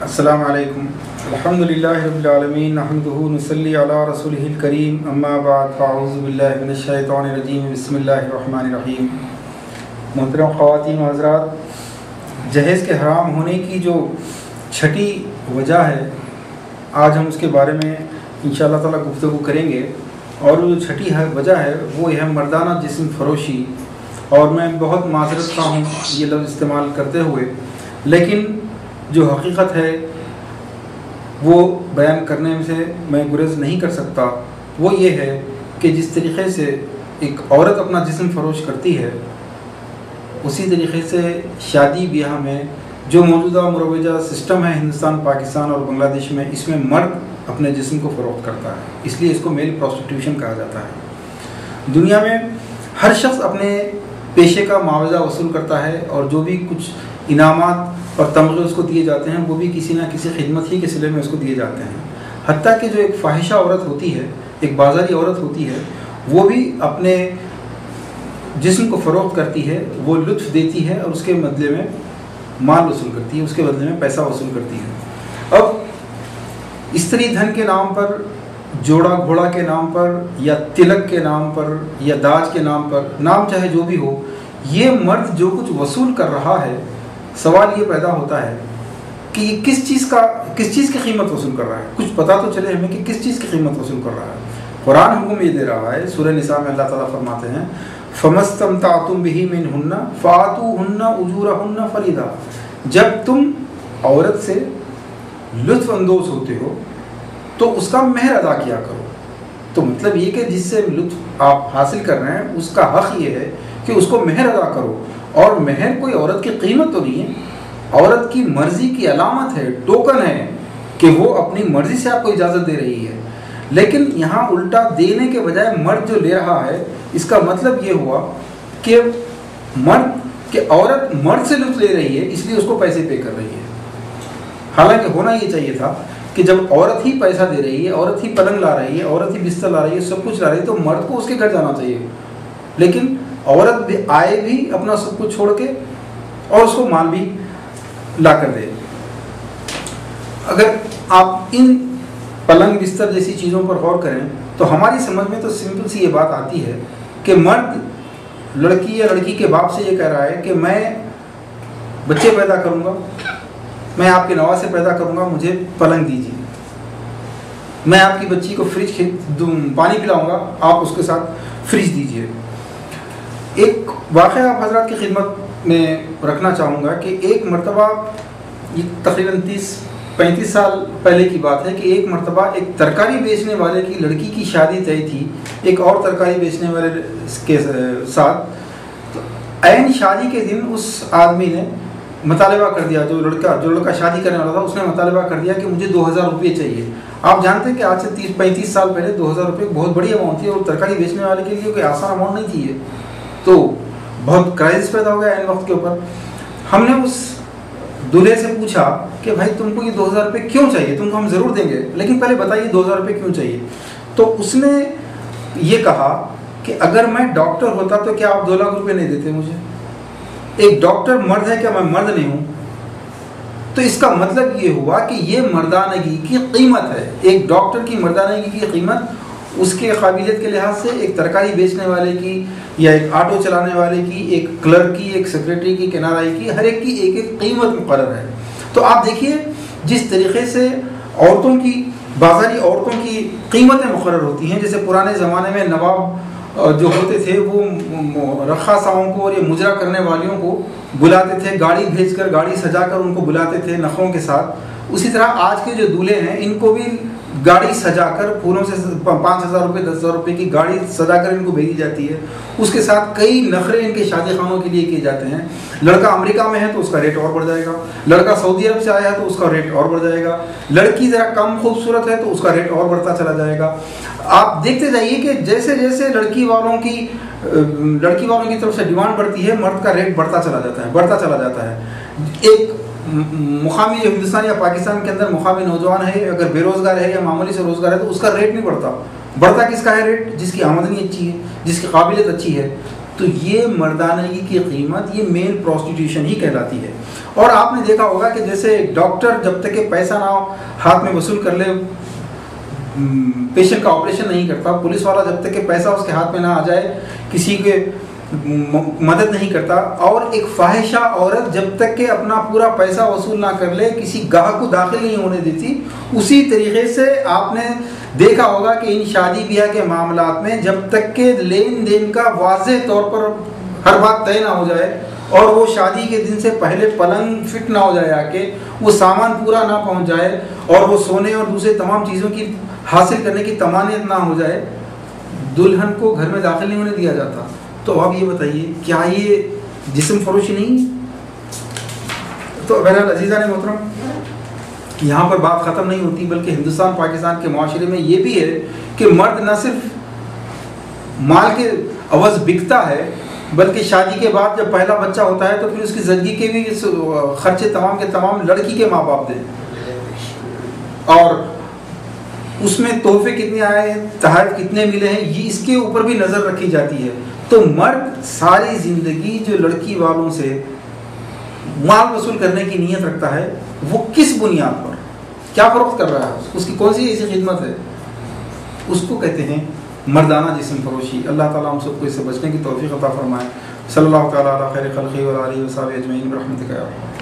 السلام علیکم. الحمدللہ رب العالمین نحمدہ نصلی علی رسولہ الکریم اما بعد فاعوذ باللہ من الشیطان الرجیم بسم اللہ الرحمن الرحیم. محترم خواتین و حضرات، جہیز کے حرام ہونے کی جو چھٹی وجہ ہے آج ہم اس کے بارے میں انشاءاللہ تعالیٰ گفتگو کریں گے. اور جو چھٹی وجہ ہے وہ یہ ہے مردانہ جسم فروشی. اور میں بہت معذرت خواہ ہوں یہ لفظ استعمال کرتے ہوئے، لیکن جو حقیقت ہے وہ بیان کرنے سے میں گریز نہیں کر سکتا. وہ یہ ہے کہ جس طریقے سے ایک عورت اپنا جسم فروش کرتی ہے، اسی طریقے سے شادی بیاہ میں جو موجودہ مروجہ سسٹم ہے ہندوستان، پاکستان اور بنگلہ دیش میں، اس میں مرد اپنے جسم کو فروخت کرتا ہے. اس لیے اس کو میل پروسٹیٹیوشن کہا جاتا ہے. دنیا میں ہر شخص اپنے پیشے کا معاوضہ وصول کرتا ہے، اور جو بھی کچھ انعامات اور تمغے اس کو دیے جاتے ہیں وہ بھی کسی نہ کسی خدمت ہی کے صلے میں اس کو دیے جاتے ہیں. حتیٰ کہ جو ایک فاحشہ عورت ہوتی ہے، ایک بازاری عورت ہوتی ہے، وہ بھی اپنے جسم کو فروخت کرتی ہے، وہ لطف دیتی ہے اور اس کے بدلے میں مال وصول کرتی ہے، اس کے بدلے میں پیسہ وصول کرتی ہے. اب استری دھن کے نام پر، جوڑا گھوڑا کے نام پر، یا تلک کے نام پر، یا داج کے نام پر، نام چاہے جو بھی ہو، یہ مرد جو کچھ وصول کر رہا ہے، سوال یہ پیدا ہوتا ہے کہ یہ کس چیز کی قیمت وصول کر رہا ہے. کچھ پتہ تو چلے ہمیں کہ کس چیز کی قیمت وصول کر رہا ہے. قرآن حکم یہ دے رہا ہے، سورہ نساء میں اللہ تعالیٰ فرماتے ہیں فَمَسْتَمْتَعْتُمْ بِهِ مِنْهُنَّ فَآتُوهُنَّ أُجُورَهُنَّ فَرِيضَةً. جب تم عورت سے لطف اندوز ہوتے ہو تو اس کا مہر ادا کیا کرو. تو مطلب یہ کہ جس سے لطف آپ حاصل کر رہے ہیں اس کا حق یہ ہے کہ اس کو مہر ادا کرو. اور مہر کوئی عورت کی قیمت تو نہیں ہے، عورت کی مرضی کی علامت ہے، ٹوکن ہے کہ وہ اپنی مرضی سے آپ کو اجازت دے رہی ہے. لیکن یہاں الٹا دینے کے بجائے مرد جو لے رہا ہے، اس کا مطلب یہ ہوا کہ عورت مرد سے لطف لے رہی ہے، اس لیے اس کو پیسے پے کر رہی ہے. حالانکہ ہونا یہ چاہیے تھا کہ جب عورت ہی پیسہ دے رہی ہے، عورت ہی پلنگ لا رہی ہے، عورت ہی بستر لا رہی ہے، سب کچھ لا رہی ہے، تو مرد کو اس کے گھر جانا چاہیے. لیکن عورت بھی آئے بھی اپنا سب کچھ چھوڑ کے اور اس کو مال بھی لا کر دے. اگر آپ ان پلنگ بستر جیسی چیزوں پر غور کریں تو ہماری سمجھ میں تو سمپل سی یہ بات آتی ہے کہ مرد لڑکی یا لڑکی کے باپ سے یہ کہہ رہا ہے کہ میں بچے پیدا کروں گا، میں آپ کے نواسے پیدا کروں گا، مجھے پلنگ دیجیے. میں آپ کی بچی کو فریج پانی پلاؤں گا، آپ اس کے ساتھ فریج دیجیے. ایک واقعہ آپ حضرات کی خدمت میں رکھنا چاہوں گا کہ ایک مرتبہ، یہ تقریباً 30-35 سال پہلے کی بات ہے، کہ ایک مرتبہ ایک ترکاری بیچنے والے کی لڑکی کی شادی طے تھی ایک اور ترکاری بیچنے والے کے ساتھ. تو عین شادی کے دن اس آدمی نے مطالبہ کر دیا، جو لڑکا شادی کرنے والا تھا، اس نے مطالبہ کر دیا کہ مجھے 2000 روپئے چاہیے. آپ جانتے ہیں کہ آج سے 30-35 سال پہلے 2000 روپئے بہت بڑی اماؤنٹ تھی، اور ترکاری بیچنے والے کے لیے کوئی آسان اماؤنٹ نہیں تھی. تو بہت کرائسس پیدا ہو گیا عین وقت کے اوپر. ہم نے اس دلہے سے پوچھا کہ بھائی تم کو یہ 2000 روپئے کیوں چاہیے؟ تم کو ہم ضرور دیں گے، لیکن پہلے بتائیے 2000 روپئے کیوں چاہیے. تو اس نے یہ کہا کہ اگر میں ڈاکٹر ہوتا تو کیا آپ 2 لاکھ روپئے نہیں دیتے مجھے؟ ایک ڈاکٹر مرد ہے، کیا میں مرد نہیں ہوں؟ تو اس کا مطلب یہ ہوا کہ یہ مردانگی کی قیمت ہے. ایک ڈاکٹر کی مردانگی کی قیمت اس کے قابلیت کے لحاظ سے ایک ترکاری بیچنے والے کی، یا ایک آٹو چلانے والے کی، ایک کلرک کی، ایک سیکرٹری کی، کنارائی کی، ہر ایک کی ایک ایک قیمت مقرر ہے. تو آپ دیکھیے جس طریقے سے عورتوں کی، بازاری عورتوں کی قیمتیں مقرر ہوتی ہیں. جیسے پرانے زمانے میں نواب جو ہوتے تھے وہ رقاصاؤں کو اور یہ مجرا کرنے والیوں کو بلاتے تھے، گاڑی بھیج کر، گاڑی سجا کر ان کو بلاتے تھے نخروں کے ساتھ. اسی طرح آج کے جو دولہے ہیں ان کو بھی گاڑی سجا کر پھولوں سے 5000 روپئے 10,000 روپئے کی گاڑی سجا کر ان کو بھیجی جاتی ہے. اس کے ساتھ کئی نخرے ان کے شادی خانوں کے لیے کیے جاتے ہیں. لڑکا امریکہ میں ہے تو اس کا ریٹ اور بڑھ جائے گا، لڑکا سعودی عرب سے آیا ہے تو اس کا ریٹ اور بڑھ جائے گا، لڑکی ذرا کم خوبصورت ہے تو اس کا ریٹ اور بڑھتا چلا جائے گا. آپ دیکھتے جائیے کہ جیسے جیسے لڑکی والوں کی طرف سے ڈیمانڈ بڑھتی ہے، مرد کا ریٹ بڑھتا چلا جاتا ہے. ایک مقامی جو ہندوستان یا پاکستان کے اندر مقامی نوجوان ہے، اگر بے روزگار ہے یا معمولی سے روزگار ہے تو اس کا ریٹ نہیں بڑھتا. بڑھتا کس کا ہے ریٹ؟ جس کی آمدنی اچھی ہے، جس کی قابلیت اچھی ہے. تو یہ مردانگی کی قیمت یہ میل پروسٹیٹیوشن ہی کہلاتی ہے. اور آپ نے دیکھا ہوگا کہ جیسے ڈاکٹر جب تک کہ پیسہ نہ ہاتھ میں وصول کر لے پیشنٹ کا آپریشن نہیں کرتا، پولیس والا جب تک کہ پیسہ اس کے ہاتھ میں نہ آ جائے کسی کے مدد نہیں کرتا، اور ایک فاحشہ عورت جب تک کہ اپنا پورا پیسہ وصول نہ کر لے کسی گاہک کو داخل نہیں ہونے دیتی. اسی طریقے سے آپ نے دیکھا ہوگا کہ ان شادی بیاہ کے معاملات میں جب تک کہ لین دین کا واضح طور پر ہر بات طے نہ ہو جائے اور وہ شادی کے دن سے پہلے پلنگ فٹ نہ ہو جائے، آ کے وہ سامان پورا نہ پہنچ جائے اور وہ سونے اور دوسرے تمام چیزوں کی حاصل کرنے کی تمانیت نہ ہو جائے، دلہن کو گھر میں داخل نہیں ہونے دیا جاتا. تو اب یہ بتائیے کیا یہ جسم فروشی نہیں؟ تو بہرحال عزیزان محترم، یہاں پر بات ختم نہیں ہوتی، بلکہ ہندوستان پاکستان کے معاشرے میں یہ بھی ہے کہ مرد نہ صرف مال کے عوض بکتا ہے، بلکہ شادی کے بعد جب پہلا بچہ ہوتا ہے تو پھر اس کی زندگی کے بھی خرچے تمام کے تمام لڑکی کے ماں باپ دیں، اور اس میں تحفے کتنے آئے، تحائف کتنے ملے ہیں، یہ اس کے اوپر بھی نظر رکھی جاتی ہے. تو مرد ساری زندگی جو لڑکی والوں سے مال وصول کرنے کی نیت رکھتا ہے، وہ کس بنیاد پر کیا فروخت کر رہا ہے، اس کی کون سی ایسی خدمت ہے، اس کو کہتے ہیں مردانہ جسم فروشی. اللہ تعالیٰ ہم سب کو اس سے بچنے کی توفیق عطا فرمائے. صلی اللہ تعالیٰ علی خیر خلقہ و علیہ وصحبہ اجمعین برحمتک یا رب.